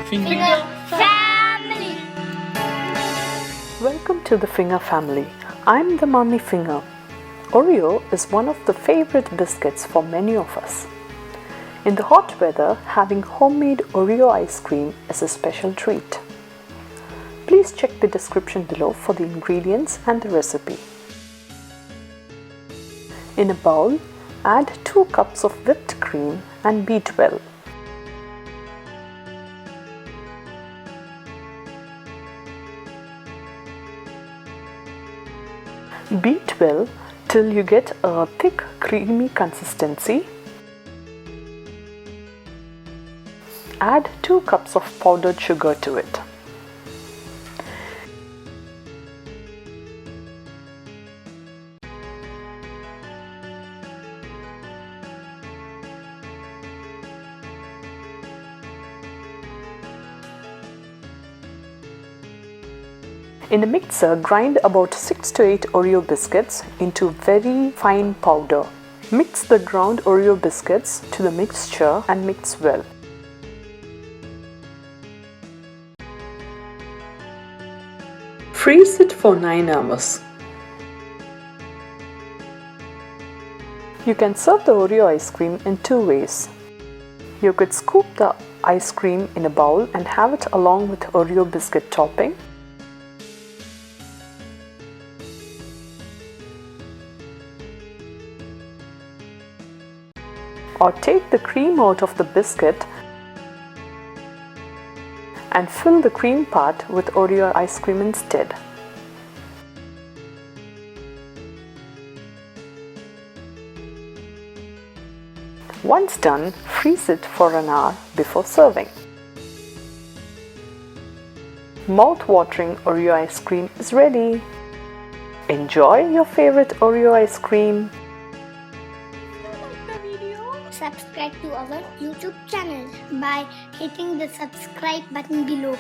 Finger Family. Welcome to the Finger family. I'm the Mommy Finger. Oreo is one of the favorite biscuits for many of us. In the hot weather, having homemade Oreo ice cream is a special treat. Please check the description below for the ingredients and the recipe. In a bowl, add 2 cups of whipped cream and beat well. Beat well till you get a thick, creamy consistency. Add 2 cups of powdered sugar to it. In a mixer, grind about 6 to 8 Oreo biscuits into very fine powder. Mix the ground Oreo biscuits to the mixture and mix well. Freeze it for 9 hours. You can serve the Oreo ice cream in 2 ways. You could scoop the ice cream in a bowl and have it along with Oreo biscuit topping. Or take the cream out of the biscuit and fill the cream part with Oreo ice cream instead. Once done, freeze it for an hour before serving. Mouth-watering Oreo ice cream is ready. Enjoy your favorite Oreo ice cream. Subscribe to our YouTube channel by hitting the subscribe button below.